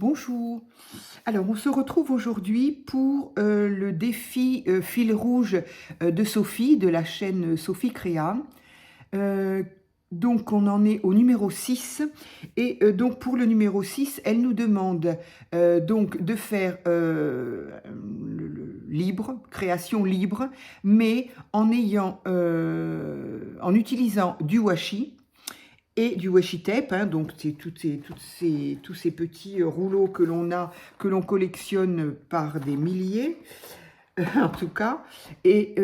Bonjour. Alors, on se retrouve aujourd'hui pour le défi fil rouge de Sophie, de la chaîne Sophie Créa. Euh, donc, on en est au numéro 6. Et donc, pour le numéro 6, elle nous demande donc de faire libre, création libre, mais en utilisant du washi et du washi tape, hein, donc c'est tous ces petits rouleaux que l'on a, que l'on collectionne par des milliers, en tout cas, et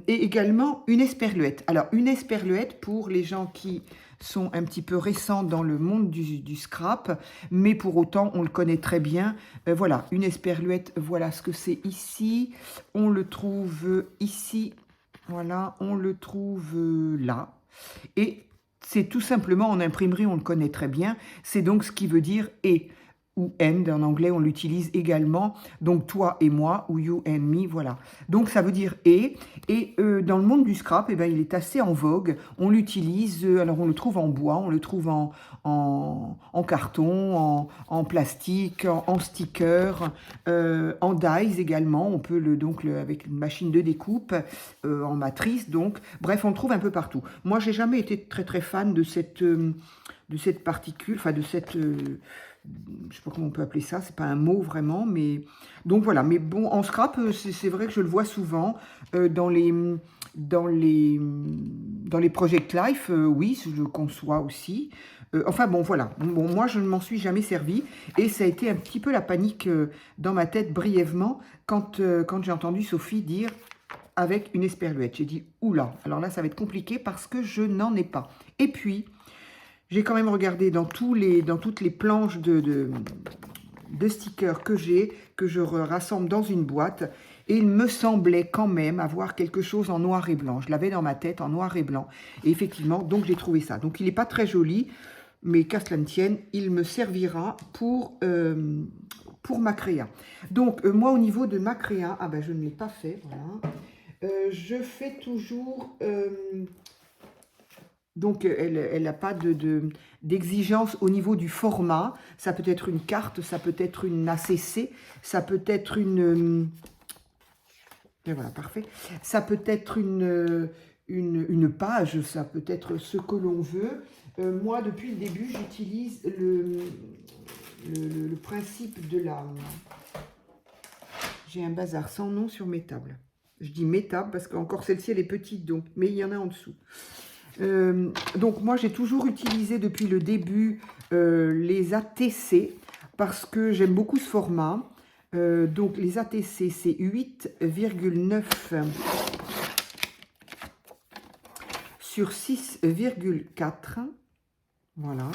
également une esperluette. Alors, une esperluette pour les gens qui sont un petit peu récents dans le monde du scrap, mais pour autant, on le connaît très bien. Voilà, une esperluette, voilà ce que c'est ici. On le trouve ici, voilà, on le trouve là. Et c'est tout simplement, en imprimerie, on le connaît très bien, c'est donc ce qui veut dire « et » ou « and » en anglais, on l'utilise également, donc « toi et moi » ou « you and me », voilà. Donc ça veut dire « et », et dans le monde du scrap, eh ben, il est assez en vogue, on l'utilise, alors on le trouve en bois, on le trouve en carton, en plastique, en sticker, en dies également, on peut avec une machine de découpe, en matrice, donc, bref, on le trouve un peu partout. Moi, j'ai jamais été très très fan de cette particule, enfin de cette, je sais pas comment on peut appeler ça, c'est pas un mot vraiment, mais donc voilà. Mais bon, en scrap, c'est vrai que je le vois souvent dans les Project Life, oui, je le conçois aussi. Enfin bon, voilà. Bon, moi, je ne m'en suis jamais servi et ça a été un petit peu la panique dans ma tête brièvement quand j'ai entendu Sophie dire avec une esperluette. J'ai dit, oula, alors là, ça va être compliqué parce que je n'en ai pas. Et puis, j'ai quand même regardé dans toutes les planches de stickers que j'ai, que je rassemble dans une boîte, et il me semblait quand même avoir quelque chose en noir et blanc. Je l'avais dans ma tête en noir et blanc. Et effectivement, donc j'ai trouvé ça. Donc il n'est pas très joli, mais qu'à cela ne tienne, il me servira pour ma créa. Donc moi, au niveau de ma créa, ah ben je ne l'ai pas fait, voilà. Je fais toujours... donc, elle n'a pas d'exigence au niveau du format. Ça peut être une carte, ça peut être une ACC, ça peut être une... et voilà, parfait. Ça peut être une page, ça peut être ce que l'on veut. Moi, depuis le début, j'utilise le principe de la... J'ai un bazar sans nom sur mes tables. Je dis mes tables parce qu'encore celle-ci, elle est petite, donc, mais il y en a en dessous. Donc moi j'ai toujours utilisé depuis le début les ATC parce que j'aime beaucoup ce format. Donc les ATC c'est 8,9 sur 6,4. Voilà.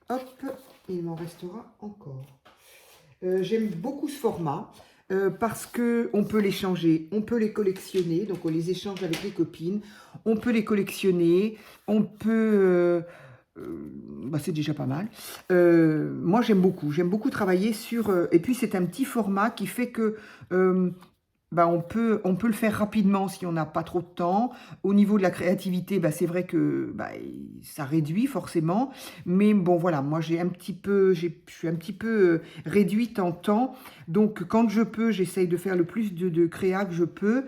Hop, il m'en restera encore. J'aime beaucoup ce format. Parce qu'on peut les changer, on peut les collectionner, donc on les échange avec les copines, on peut les collectionner, on peut... bah c'est déjà pas mal. Moi j'aime beaucoup travailler sur... et puis c'est un petit format qui fait que... bah, on peut le faire rapidement si on n'a pas trop de temps. Au niveau de la créativité, bah, c'est vrai que bah, ça réduit forcément. Mais bon, voilà, moi je suis un petit peu réduite en temps. Donc quand je peux, j'essaye de faire le plus de créa que je peux.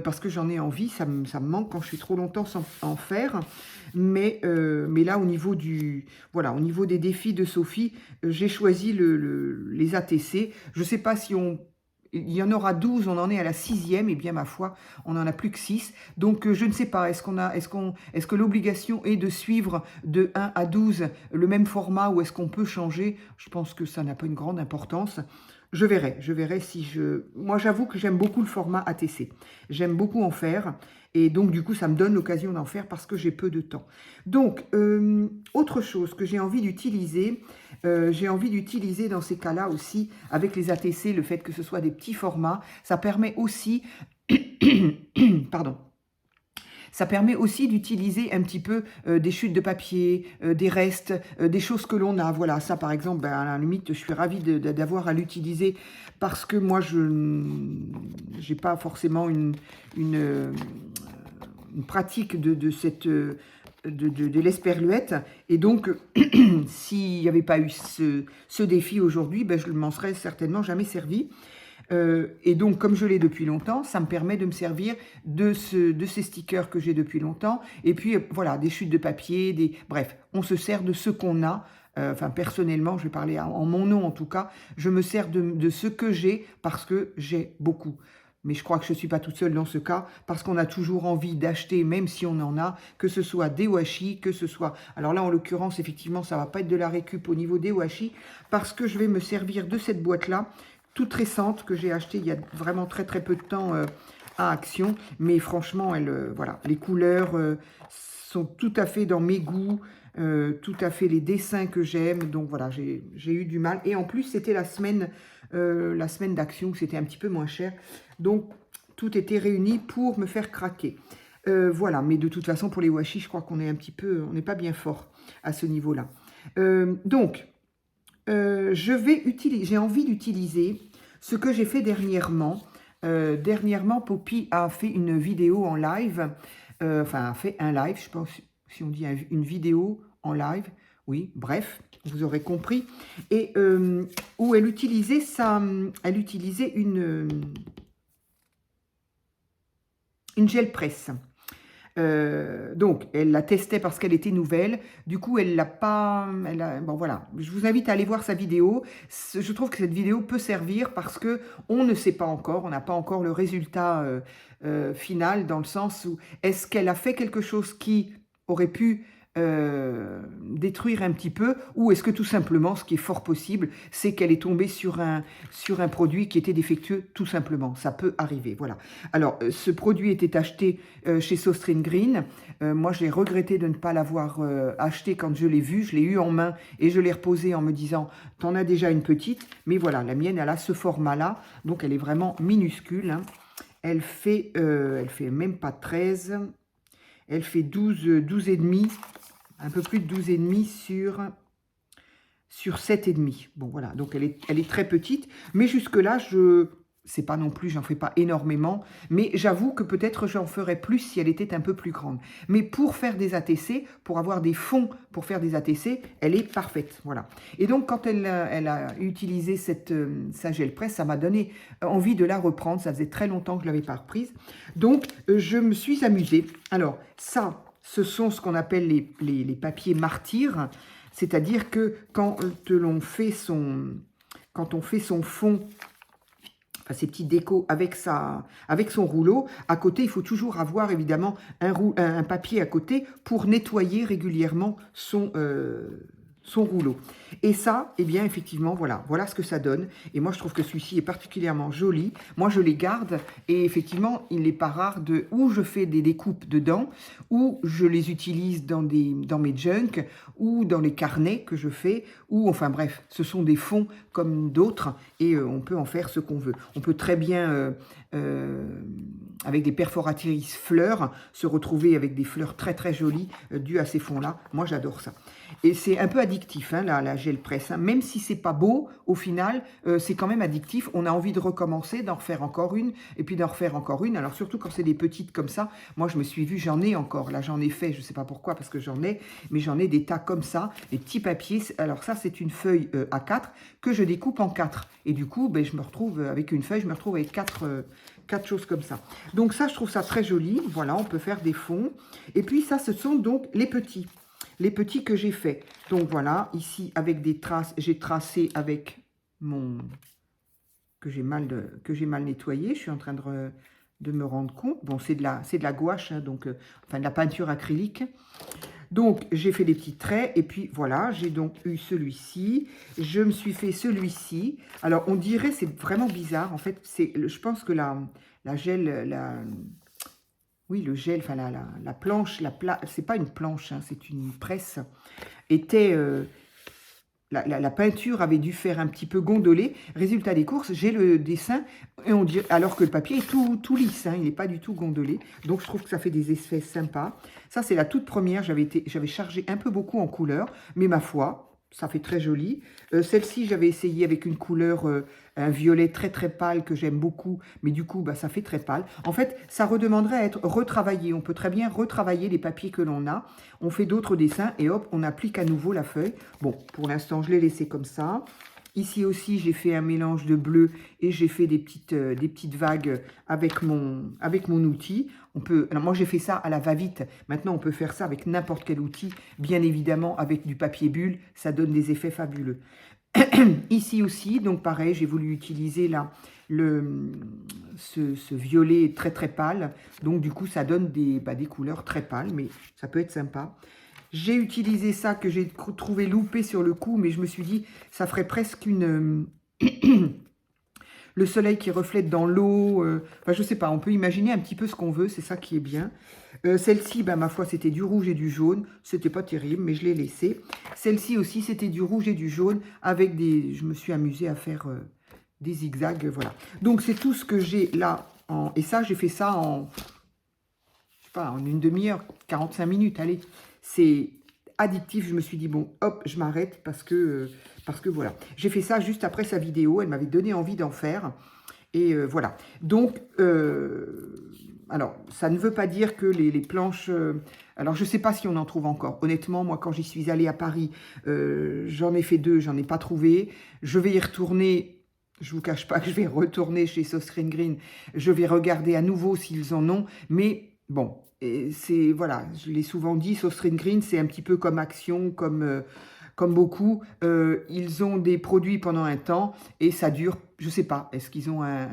Parce que j'en ai envie, ça me manque quand je suis trop longtemps sans en faire. Mais là, au niveau des défis de Sophie, j'ai choisi les ATC. Je ne sais pas si il y en aura 12, on en est à la 6e, et bien ma foi, on n'en a plus que 6. Donc je ne sais pas, est-ce que l'obligation est de suivre de 1 à 12 le même format ou est-ce qu'on peut changer? Je pense que ça n'a pas une grande importance. Je verrai si je... Moi j'avoue que j'aime beaucoup le format ATC. J'aime beaucoup en faire et donc du coup ça me donne l'occasion d'en faire parce que j'ai peu de temps. Donc autre chose que j'ai envie d'utiliser dans ces cas-là aussi avec les ATC, le fait que ce soit des petits formats, ça permet aussi... Pardon. Ça permet aussi d'utiliser un petit peu des chutes de papier, des restes, des choses que l'on a. Voilà, ça par exemple, ben, à la limite, je suis ravie d'avoir à l'utiliser parce que moi, je n'ai pas forcément une pratique de cette de l'esperluette. Et donc, s'il n'y avait pas eu ce défi aujourd'hui, ben, je ne m'en serais certainement jamais servi. Et donc, comme je l'ai depuis longtemps, ça me permet de me servir de ces stickers que j'ai depuis longtemps. Et puis, voilà, des chutes de papier, bref, on se sert de ce qu'on a. Enfin, personnellement, je vais parler en mon nom en tout cas, je me sers de ce que j'ai parce que j'ai beaucoup. Mais je crois que je ne suis pas toute seule dans ce cas, parce qu'on a toujours envie d'acheter, même si on en a, que ce soit des washi, que ce soit... Alors là, en l'occurrence, effectivement, ça ne va pas être de la récup au niveau des washi, parce que je vais me servir de cette boîte-là, toute récente, que j'ai achetée il y a vraiment très très peu de temps à Action. Mais franchement, voilà, les couleurs sont tout à fait dans mes goûts, tout à fait les dessins que j'aime. Donc voilà, j'ai eu du mal. Et en plus, c'était la semaine d'Action, où c'était un petit peu moins cher. Donc, tout était réuni pour me faire craquer. Voilà, mais de toute façon, pour les washi, je crois qu'on est un petit peu... On n'est pas bien fort à ce niveau-là. Donc, j'ai envie d'utiliser ce que j'ai fait dernièrement. Dernièrement, Poppy a fait une vidéo en live. Enfin, a fait un live, je pense, si on dit une vidéo en live. Oui, bref, vous aurez compris. Et où elle utilisait une gel presse. Donc, elle la testait parce qu'elle était nouvelle. Du coup, elle l'a pas... bon, voilà. Je vous invite à aller voir sa vidéo. Je trouve que cette vidéo peut servir parce que on ne sait pas encore. On n'a pas encore le résultat final, dans le sens où est-ce qu'elle a fait quelque chose qui aurait pu détruire un petit peu, ou est-ce que tout simplement, ce qui est fort possible, c'est qu'elle est tombée sur un produit qui était défectueux, tout simplement. Ça peut arriver, voilà. Alors, ce produit était acheté chez Sostrin Green. Moi, j'ai regretté de ne pas l'avoir acheté quand je l'ai vu. Je l'ai eu en main et je l'ai reposé en me disant, t'en as déjà une petite. Mais voilà, la mienne, elle a ce format-là. Donc, elle est vraiment minuscule, hein. Elle fait même pas 13. Elle fait 12 et demi. Un peu plus de 12 et demi sur 7 et demi. Bon, voilà, donc elle est très petite. Mais jusque-là, c'est pas non plus, j'en fais pas énormément. Mais j'avoue que peut-être j'en ferais plus si elle était un peu plus grande. Mais pour faire des ATC, pour avoir des fonds pour faire des ATC, elle est parfaite. Voilà. Et donc, quand elle a utilisé sa gel presse, ça m'a donné envie de la reprendre. Ça faisait très longtemps que je ne l'avais pas reprise. Donc, je me suis amusée. Alors, ça... Ce sont ce qu'on appelle les papiers martyrs, c'est-à-dire que quand on fait son fond, enfin ces petits décos avec son rouleau, à côté, il faut toujours avoir évidemment un papier à côté pour nettoyer régulièrement son rouleau. Et ça, eh bien, effectivement, voilà ce que ça donne. Et moi, je trouve que celui-ci est particulièrement joli. Moi, je les garde. Et effectivement, il n'est pas rare où je fais des découpes dedans, ou je les utilise dans mes junk, ou dans les carnets que je fais, ou, enfin bref, ce sont des fonds comme d'autres, et on peut en faire ce qu'on veut. On peut très bien, avec des perforatrices fleurs, se retrouver avec des fleurs très très jolies dues à ces fonds-là. Moi, j'adore ça. Et c'est un peu addictif, hein, la gel presse. Hein. Même si c'est pas beau, au final, c'est quand même addictif. On a envie de recommencer, d'en refaire encore une, et puis d'en refaire encore une. Alors surtout quand c'est des petites comme ça. Moi, je me suis vue, j'en ai encore. Là, j'en ai fait, je sais pas pourquoi, parce que j'en ai, mais j'en ai des tas comme ça, des petits papiers. Alors ça, c'est une feuille A4 que je découpe en 4. Et du coup, ben, je me retrouve avec une feuille, je me retrouve avec 4 choses comme ça. Donc ça, je trouve ça très joli. Voilà, on peut faire des fonds. Et puis ça, ce sont donc les petits. Les petits que j'ai fait. Donc voilà, ici avec des traces, j'ai tracé avec que j'ai mal nettoyé. Je suis en train de me rendre compte. Bon, c'est de la gouache, hein, donc enfin de la peinture acrylique. Donc j'ai fait des petits traits et puis voilà, j'ai donc eu celui-ci. Je me suis fait celui-ci. Alors on dirait, c'est vraiment bizarre. En fait, je pense que la gel, oui, le gel, enfin la planche, c'est pas une planche, hein, c'est une presse, était... la peinture avait dû faire un petit peu gondoler. Résultat des courses, j'ai le dessin, et on dirait, alors que le papier est tout lisse, hein, il n'est pas du tout gondolé. Donc je trouve que ça fait des effets sympas. Ça, c'est la toute première, j'avais chargé un peu beaucoup en couleur, mais ma foi, ça fait très joli. Celle-ci, j'avais essayé avec une couleur, un violet très très pâle que j'aime beaucoup, mais du coup, bah, ça fait très pâle. En fait, ça redemanderait à être retravaillé. On peut très bien retravailler les papiers que l'on a. On fait d'autres dessins et hop, on applique à nouveau la feuille. Bon, pour l'instant, je l'ai laissé comme ça. Ici aussi, j'ai fait un mélange de bleu et j'ai fait des petites vagues avec mon outil. Alors moi, j'ai fait ça à la va-vite. Maintenant, on peut faire ça avec n'importe quel outil. Bien évidemment, avec du papier bulle, ça donne des effets fabuleux. Ici aussi, donc pareil, j'ai voulu utiliser là ce violet très très pâle. Donc du coup, ça donne des couleurs très pâles, mais ça peut être sympa. J'ai utilisé ça que j'ai trouvé loupé sur le coup, mais je me suis dit, ça ferait presque une... le soleil qui reflète dans l'eau. Enfin, je sais pas, on peut imaginer un petit peu ce qu'on veut, c'est ça qui est bien. Celle-ci, ma foi, c'était du rouge et du jaune. C'était pas terrible, mais je l'ai laissé. Celle-ci aussi, c'était du rouge et du jaune avec des... Je me suis amusée à faire des zigzags, voilà. Donc, c'est tout ce que j'ai là. Et ça, j'ai fait ça en... Je sais pas, en une demi-heure, 45 minutes, allez. C'est addictif, je me suis dit, bon, hop, je m'arrête parce que voilà. J'ai fait ça juste après sa vidéo, elle m'avait donné envie d'en faire. Et voilà. Donc, alors, ça ne veut pas dire que les planches... alors, je ne sais pas si on en trouve encore. Honnêtement, moi, quand j'y suis allée à Paris, j'en ai fait 2, j'en ai pas trouvé. Je vais y retourner. Je ne vous cache pas que je vais retourner chez Sauce Green Green. Je vais regarder à nouveau s'ils en ont. Mais bon, c'est... Voilà, je l'ai souvent dit, Sauce Green Green, c'est un petit peu comme Action, comme beaucoup, ils ont des produits pendant un temps et ça dure, je ne sais pas, est-ce qu'ils ont un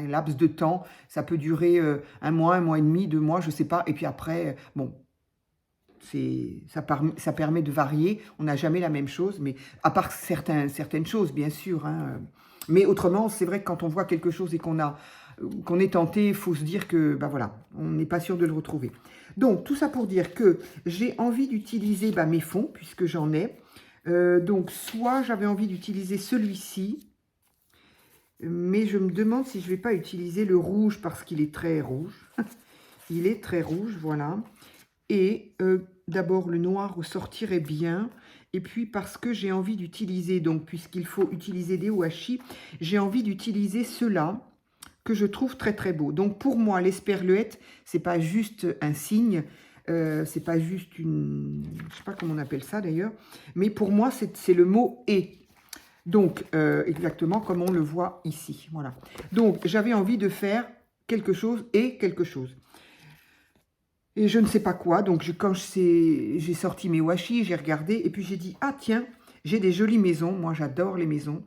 laps de temps? Ça peut durer un mois et demi, 2 mois, je ne sais pas. Et puis après, bon, ça permet de varier. On n'a jamais la même chose, mais à part certaines choses, bien sûr. Hein. Mais autrement, c'est vrai que quand on voit quelque chose et qu'on est tenté, il faut se dire que, voilà, on n'est pas sûr de le retrouver. Donc, tout ça pour dire que j'ai envie d'utiliser mes fonds, puisque j'en ai. Donc, soit j'avais envie d'utiliser celui-ci, mais je me demande si je ne vais pas utiliser le rouge, parce qu'il est très rouge. Il est très rouge, voilà. Et d'abord, le noir ressortirait bien. Et puis, parce que j'ai envie d'utiliser, donc, puisqu'il faut utiliser des washi, j'ai envie d'utiliser ceux-là, que je trouve très très beau. Donc pour moi, l'esperluette, c'est pas juste un signe, c'est pas juste une... Je sais pas comment on appelle ça d'ailleurs, mais pour moi, c'est le mot « et ». Donc, exactement comme on le voit ici. Voilà. Donc, j'avais envie de faire quelque chose et quelque chose. Et je ne sais pas quoi. Donc, quand j'ai sorti mes washi, j'ai regardé et puis j'ai dit « Ah tiens, j'ai des jolies maisons. » Moi, j'adore les maisons.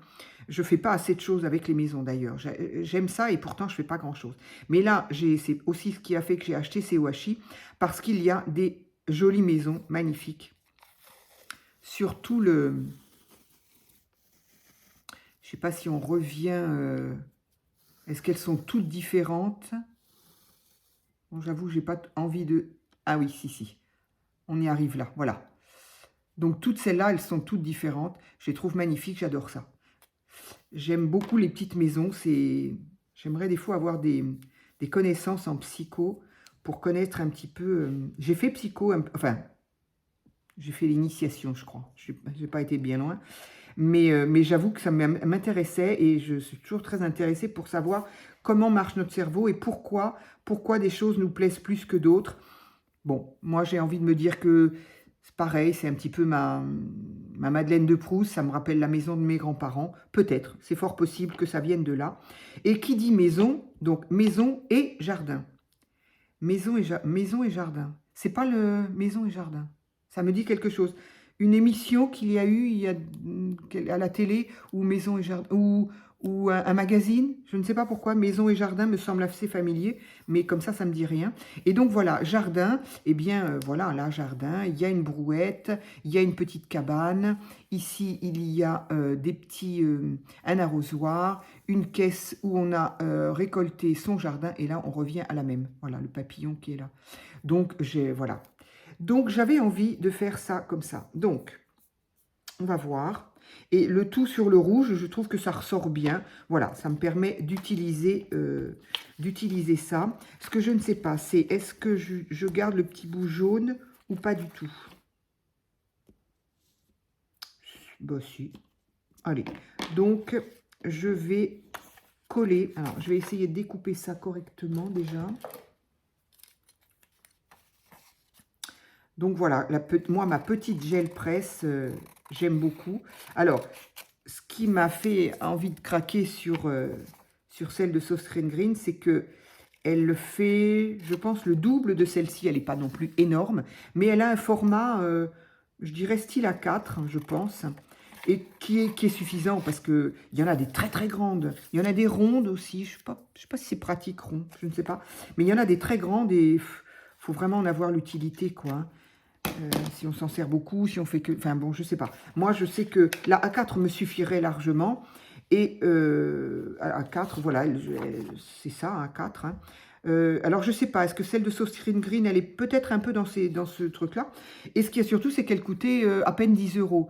Je ne fais pas assez de choses avec les maisons d'ailleurs. J'aime ça et pourtant je ne fais pas grand-chose. Mais là, c'est aussi ce qui a fait que j'ai acheté ces washi parce qu'il y a des jolies maisons magnifiques. Sur tout le... Je ne sais pas si on revient... Est-ce qu'elles sont toutes différentes? Bon, j'avoue, j'ai pas envie de... Ah oui, si. On y arrive là, voilà. Donc toutes celles-là, elles sont toutes différentes. Je les trouve magnifiques, j'adore ça. J'aime beaucoup les petites maisons. J'aimerais des fois avoir des connaissances en psycho pour connaître un petit peu... J'ai fait psycho, enfin, j'ai fait l'initiation, je crois. Je n'ai pas été bien loin. Mais j'avoue que ça m'intéressait et je suis toujours très intéressée pour savoir comment marche notre cerveau et pourquoi des choses nous plaisent plus que d'autres. Bon, moi j'ai envie de me dire que c'est pareil, c'est un petit peu ma Madeleine de Proust, ça me rappelle la maison de mes grands-parents. Peut-être, c'est fort possible que ça vienne de là. Et qui dit maison, donc maison et jardin. Maison et jardin. C'est pas le maison et jardin. Ça me dit quelque chose. Une émission qu'il y a eu à la télé, ou maison et jardin, ou un magazine, je ne sais pas pourquoi, maison et jardin me semble assez familier, mais comme ça me dit rien. Et donc voilà, jardin, eh bien voilà, là, jardin, il y a une brouette, il y a une petite cabane, ici il y a un arrosoir, une caisse où on a récolté son jardin, et là on revient à la même, voilà, le papillon qui est là. Donc voilà. Donc j'avais envie de faire ça comme ça. Donc, on va voir. Et le tout sur le rouge, je trouve que ça ressort bien. Voilà, ça me permet d'utiliser ça. Ce que je ne sais pas, c'est est-ce que je garde le petit bout jaune ou pas du tout. Bah si. Allez, donc je vais coller. Alors, je vais essayer de découper ça correctement déjà. Donc voilà, moi, ma petite gel presse, j'aime beaucoup. Alors, ce qui m'a fait envie de craquer sur, sur celle de Soft Screen Green, c'est que elle le fait, je pense, le double de celle-ci. Elle n'est pas non plus énorme, mais elle a un format, je dirais, style A4, je pense, et qui est suffisant parce qu'il y en a des très très grandes. Il y en a des rondes aussi. Je ne sais pas si c'est pratique rond, je ne sais pas. Mais il y en a des très grandes et il faut vraiment en avoir l'utilité, quoi. Si on s'en sert beaucoup, si on fait que... Enfin bon, je sais pas. Moi, je sais que la A4 me suffirait largement. Et A4, voilà, c'est ça, A4. Hein. Alors, je sais pas, est-ce que celle de Soft Screen Green, elle est peut-être un peu dans ce truc-là. Et ce qui est surtout, c'est qu'elle coûtait à peine 10 €.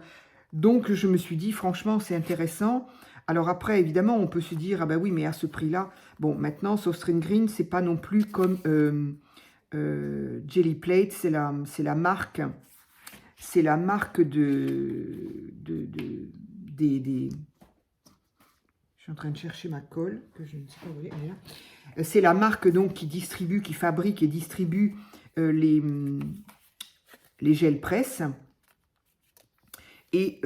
Donc, je me suis dit, franchement, c'est intéressant. Alors après, évidemment, on peut se dire, ah ben oui, mais à ce prix-là, bon, maintenant, Soft Screen Green, c'est pas non plus comme... Jelly Plate, c'est la marque des... Je suis en train de chercher ma colle, que je ne sais pas où elle est là. C'est la marque donc qui distribue, qui fabrique et distribue les gels presse. Et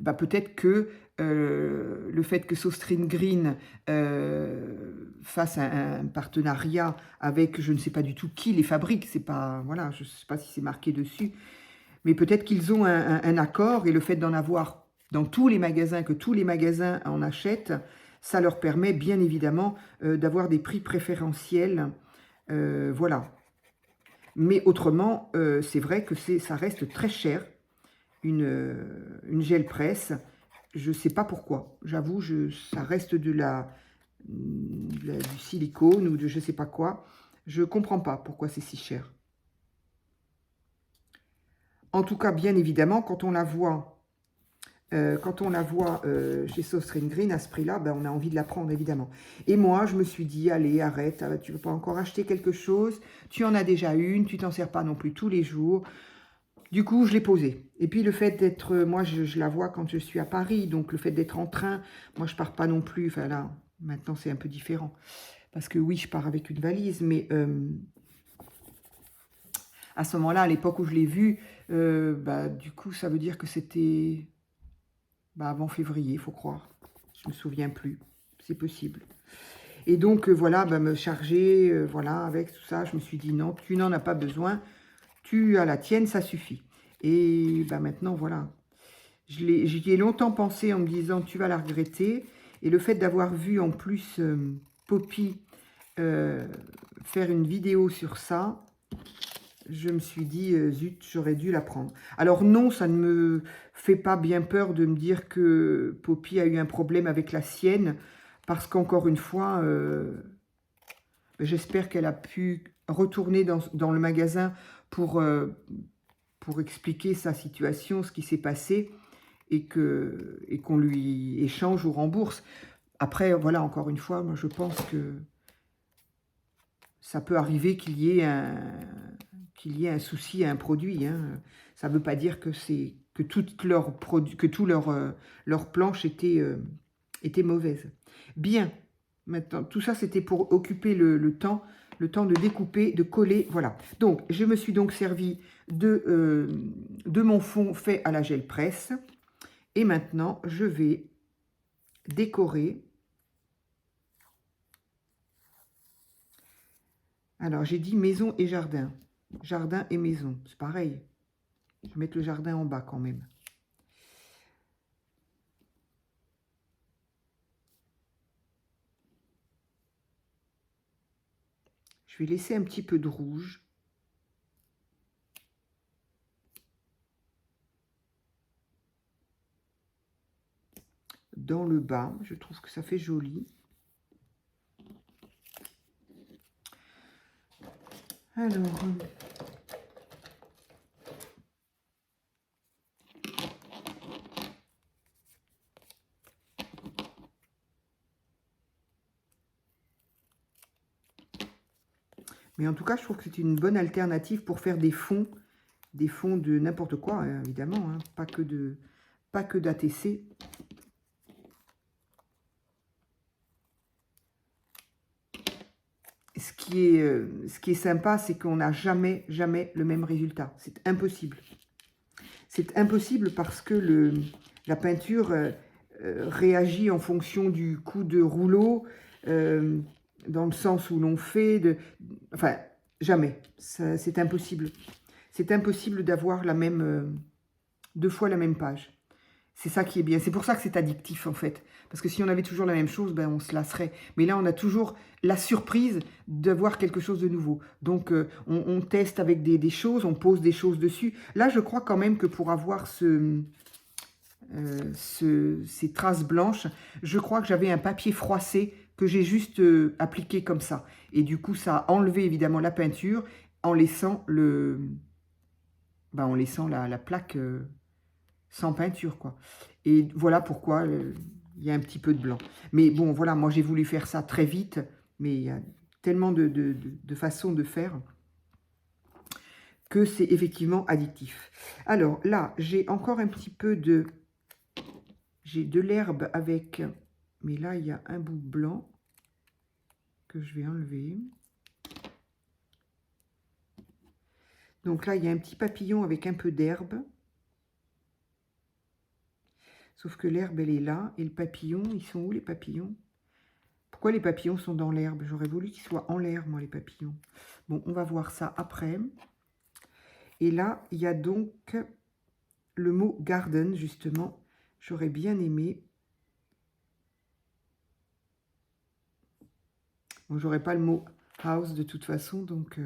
bah, peut-être que le fait que Soft Screen Green fasse un partenariat avec, je ne sais pas du tout qui les fabrique, c'est pas, voilà, je ne sais pas si c'est marqué dessus, mais peut-être qu'ils ont un accord et le fait d'en avoir dans tous les magasins, que tous les magasins en achètent, ça leur permet bien évidemment d'avoir des prix préférentiels, voilà. Mais autrement, c'est vrai que ça reste très cher. Une gel presse, je ne sais pas pourquoi. J'avoue, ça reste du silicone ou de je ne sais pas quoi. Je ne comprends pas pourquoi c'est si cher. En tout cas, bien évidemment, quand on la voit, chez Soft Screen Green à ce prix-là, ben, on a envie de la prendre, évidemment. Et moi, je me suis dit, allez, arrête, tu ne veux pas encore acheter quelque chose, tu en as déjà une, tu t'en sers pas non plus tous les jours. Du coup, je l'ai posée. Et puis, le fait d'être... Moi, je la vois quand je suis à Paris. Donc, le fait d'être en train, moi, je pars pas non plus. Enfin, là, maintenant, c'est un peu différent. Parce que, oui, je pars avec une valise. Mais à ce moment-là, à l'époque où je l'ai vue, bah, du coup, ça veut dire que c'était bah, avant février, il faut croire. Je me souviens plus. C'est possible. Et donc, voilà, bah, me charger, voilà, avec tout ça. Je me suis dit, non, tu n'en as pas besoin. Tu as la tienne, ça suffit. Et bah maintenant, voilà. J'y ai longtemps pensé en me disant, tu vas la regretter. Et le fait d'avoir vu en plus Poppy faire une vidéo sur ça, je me suis dit, zut, j'aurais dû la prendre. Alors non, ça ne me fait pas bien peur de me dire que Poppy a eu un problème avec la sienne. Parce qu'encore une fois, j'espère qu'elle a pu retourner dans le magasin pour expliquer sa situation, ce qui s'est passé, et qu'on lui échange ou rembourse. Après, voilà, encore une fois, moi je pense que ça peut arriver qu'il y ait un souci à un produit. Hein. Ça ne veut pas dire que toute leur planche était mauvaise. Bien, maintenant, tout ça c'était pour occuper le temps de découper, de coller, voilà. Donc, je me suis donc servi de mon fond fait à la gel presse. Et maintenant, je vais décorer. Alors, j'ai dit maison et jardin. Jardin et maison, c'est pareil. Je vais mettre le jardin en bas quand même. Je vais laisser un petit peu de rouge. Dans le bas, je trouve que ça fait joli. Alors, mais en tout cas, je trouve que c'est une bonne alternative pour faire des fonds de n'importe quoi, évidemment, hein, pas que pas que d'ATC. Ce qui est sympa, c'est qu'on n'a jamais le même résultat. C'est impossible. C'est impossible parce que la peinture réagit en fonction du coup de rouleau, dans le sens où l'on fait. Enfin, jamais. C'est impossible. C'est impossible d'avoir la même, 2 fois la même page. C'est ça qui est bien. C'est pour ça que c'est addictif, en fait. Parce que si on avait toujours la même chose, ben, on se lasserait. Mais là, on a toujours la surprise d'avoir quelque chose de nouveau. Donc, on teste avec des choses, on pose des choses dessus. Là, je crois quand même que pour avoir ces traces blanches, je crois que j'avais un papier froissé que j'ai juste appliqué comme ça. Et du coup, ça a enlevé évidemment la peinture en laissant, la plaque... sans peinture, quoi. Et voilà pourquoi il y a un petit peu de blanc. Mais bon, voilà, moi j'ai voulu faire ça très vite, mais il y a tellement de façons de faire que c'est effectivement addictif. Alors là, j'ai encore un petit peu de... J'ai de l'herbe avec... Mais là, il y a un bout blanc que je vais enlever. Donc là, il y a un petit papillon avec un peu d'herbe. Sauf que l'herbe, elle est là. Et le papillon, ils sont où les papillons? Pourquoi les papillons sont dans l'herbe? J'aurais voulu qu'ils soient en l'air, moi, les papillons. Bon, on va voir ça après. Et là, il y a donc le mot garden, justement. J'aurais bien aimé. Bon, j'aurais pas le mot house de toute façon, donc...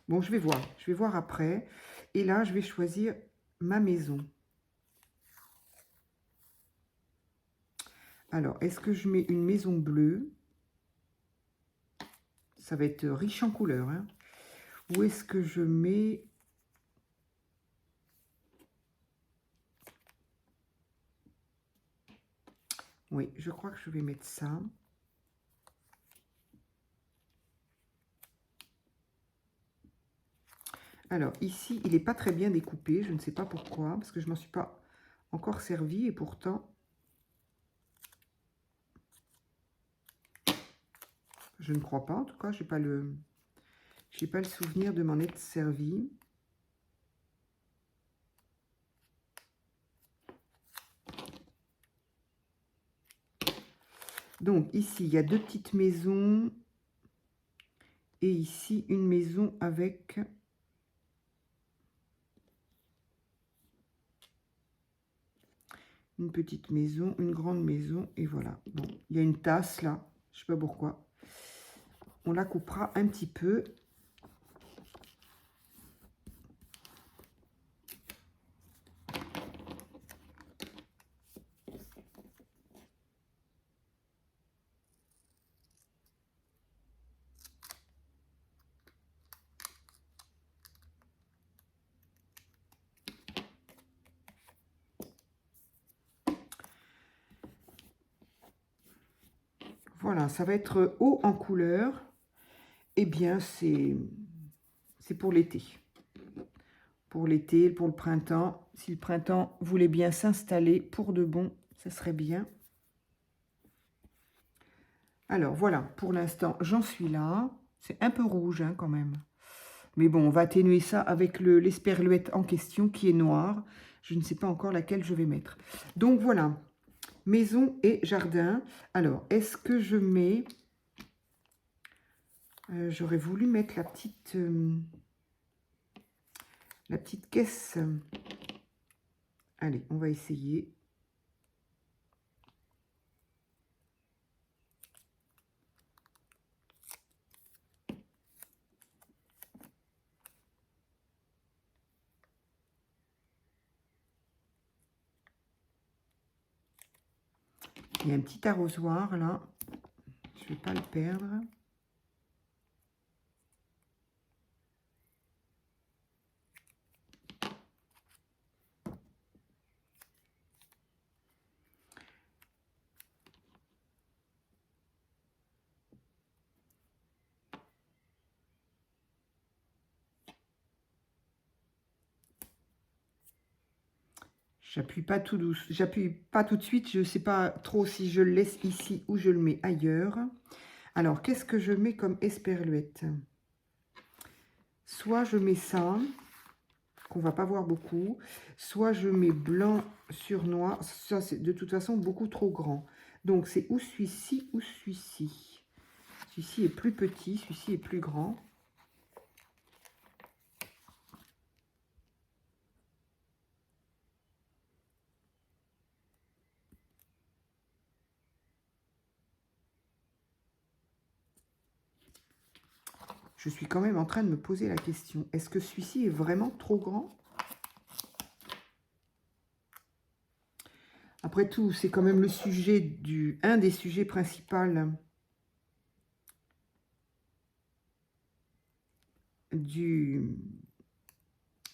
Bon, je vais voir. Je vais voir après. Et là, je vais choisir ma maison. Alors, est-ce que je mets une maison bleue? Ça va être riche en couleurs, hein. Ou est-ce que je mets... Oui, je crois que je vais mettre ça. Alors, ici, il n'est pas très bien découpé. Je ne sais pas pourquoi, parce que je ne m'en suis pas encore servi. Et pourtant, je ne crois pas. En tout cas, je n'ai pas le souvenir de m'en être servi. Donc, ici, il y a 2 petites maisons. Et ici, une maison avec... une petite maison, une grande maison. Et voilà. Bon, il y a une tasse là. Je ne sais pas pourquoi. On la coupera un petit peu. Voilà, ça va être haut en couleur. Eh bien, c'est pour l'été. Pour l'été, pour le printemps. Si le printemps voulait bien s'installer pour de bon, ça serait bien. Alors, voilà, pour l'instant, j'en suis là. C'est un peu rouge, hein, quand même. Mais bon, on va atténuer ça avec l'esperluette en question, qui est noire. Je ne sais pas encore laquelle je vais mettre. Donc, voilà. Maison et jardin. Alors, est-ce que je mets... j'aurais voulu mettre la petite caisse. Allez, on va essayer. Il y a un petit arrosoir là. Je ne vais pas le perdre. J'appuie pas tout douce, j'appuie pas tout de suite. Je ne sais pas trop si je le laisse ici ou je le mets ailleurs. Alors, qu'est-ce que je mets comme esperluette? Soit je mets ça, qu'on va pas voir beaucoup, soit je mets blanc sur noir. Ça, c'est de toute façon beaucoup trop grand. Donc, c'est ou celui-ci ou celui-ci. Celui-ci est plus petit, celui-ci est plus grand. Je suis quand même en train de me poser la question. Est-ce que celui-ci est vraiment trop grand? Après tout, c'est quand même le sujet un des sujets principaux du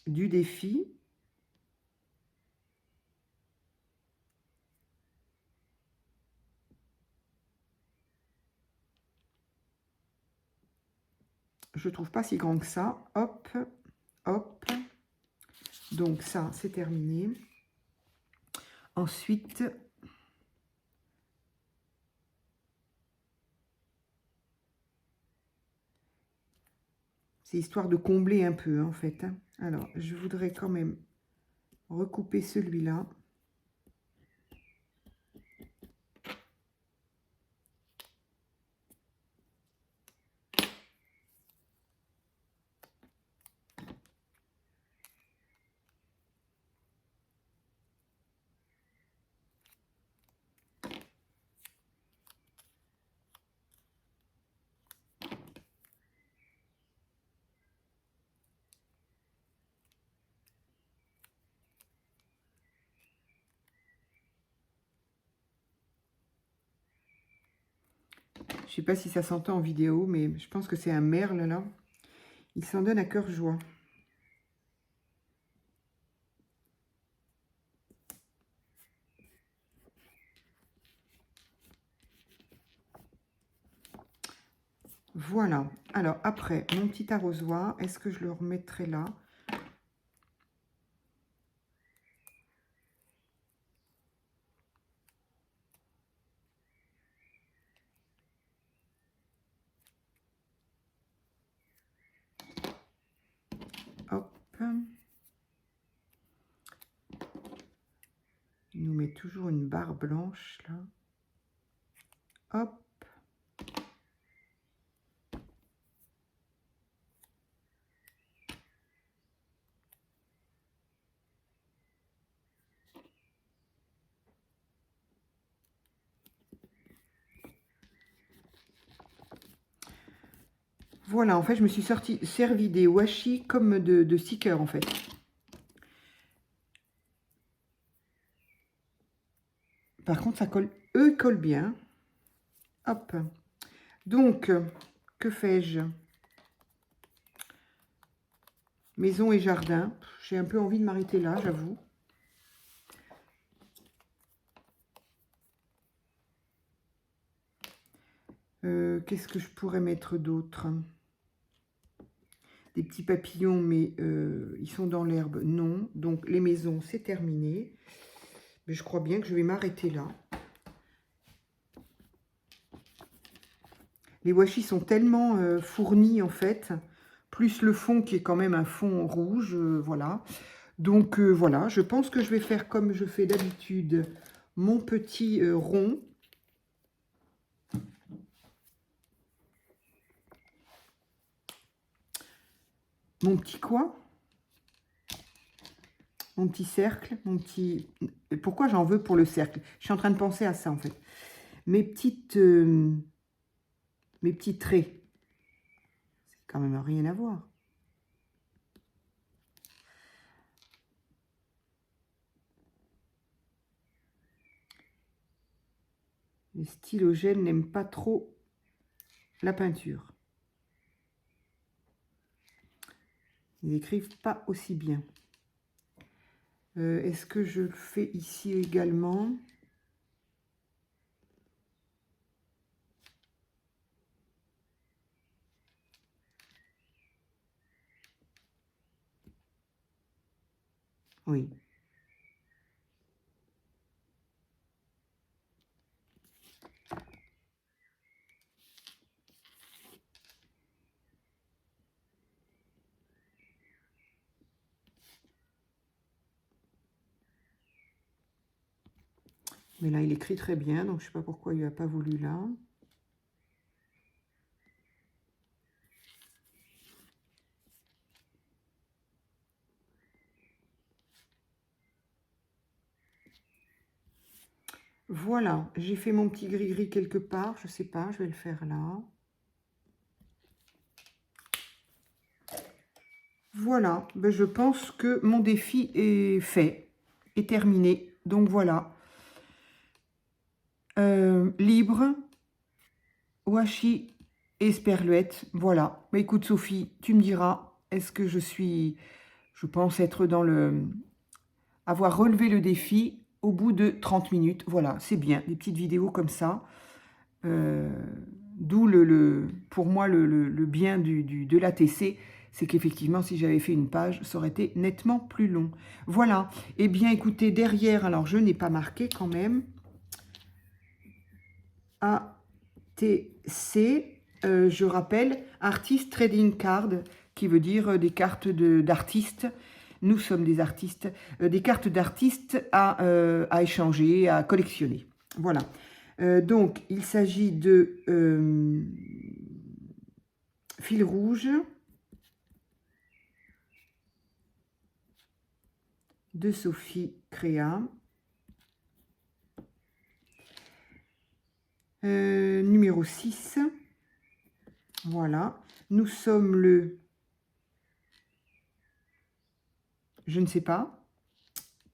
défi. Je trouve pas si grand que ça. Hop, hop. Donc ça, c'est terminé. Ensuite, c'est histoire de combler un peu, en fait. Alors, je voudrais quand même recouper celui-là. Je sais pas si ça s'entend en vidéo, mais je pense que c'est un merle, là. Il s'en donne à cœur joie. Voilà. Alors, après, mon petit arrosoir, est-ce que je le remettrai là? Hop. Il nous met toujours une barre blanche, là. Hop. Voilà, en fait, je me suis servi des washi comme de stickers, en fait. Par contre, ça colle, eux, ils collent bien. Hop. Donc, que fais-je? Maison et jardin. J'ai un peu envie de m'arrêter là, j'avoue. Qu'est-ce que je pourrais mettre d'autre? Des petits papillons, mais ils sont dans l'herbe. Non. Donc, les maisons, c'est terminé. Mais je crois bien que je vais m'arrêter là. Les washi sont tellement fournis, en fait. Plus le fond qui est quand même un fond rouge. Voilà. Donc, voilà. Je pense que je vais faire comme je fais d'habitude. Mon petit rond. Mon petit quoi? Mon petit cercle, mon petit... Pourquoi j'en veux pour le cercle? Je suis en train de penser à ça, en fait. Mes petits traits. C'est quand même rien à voir. Les stylogènes n'aiment pas trop la peinture. Ils n'écrivent pas aussi bien. Est-ce que je le fais ici également? Oui. Mais là, il écrit très bien, donc je ne sais pas pourquoi il n'a pas voulu là. Voilà, j'ai fait mon petit gris-gris quelque part, je ne sais pas, je vais le faire là. Voilà, ben je pense que mon défi est fait, est terminé. Donc voilà. Libre, washi et sperluette. Voilà. Mais écoute Sophie, tu me diras, est-ce que je pense être dans avoir relevé le défi au bout de 30 minutes. Voilà, c'est bien, des petites vidéos comme ça. D'où pour moi le bien de l'ATC, c'est qu'effectivement, si j'avais fait une page, ça aurait été nettement plus long. Voilà. Eh bien, écoutez, derrière, alors je n'ai pas marqué quand même. ATC, je rappelle, Artist Trading Card, qui veut dire des cartes d'artistes. Nous sommes des artistes, des cartes d'artistes à échanger, à collectionner. Voilà. Donc, il s'agit de fil rouge, de Sophie Créa, numéro 6. Voilà. Nous sommes le... Je ne sais pas.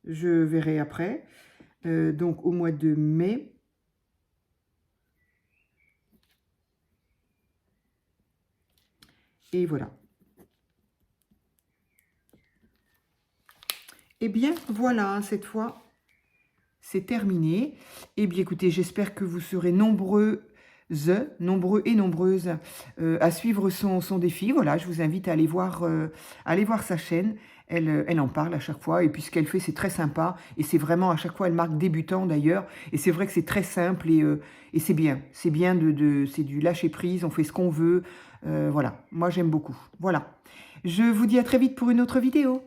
Je verrai après. Donc, au mois de mai. Et voilà. Eh bien, voilà, cette fois, c'est terminé. Eh bien, écoutez, j'espère que vous serez nombreux et nombreuses à suivre son défi. Voilà, je vous invite à aller voir sa chaîne. Elle en parle à chaque fois. Et puis, ce qu'elle fait, c'est très sympa. Et c'est vraiment, à chaque fois, elle marque débutant, d'ailleurs. Et c'est vrai que c'est très simple et c'est bien. C'est bien, c'est du lâcher-prise. On fait ce qu'on veut. Voilà, moi, j'aime beaucoup. Voilà. Je vous dis à très vite pour une autre vidéo.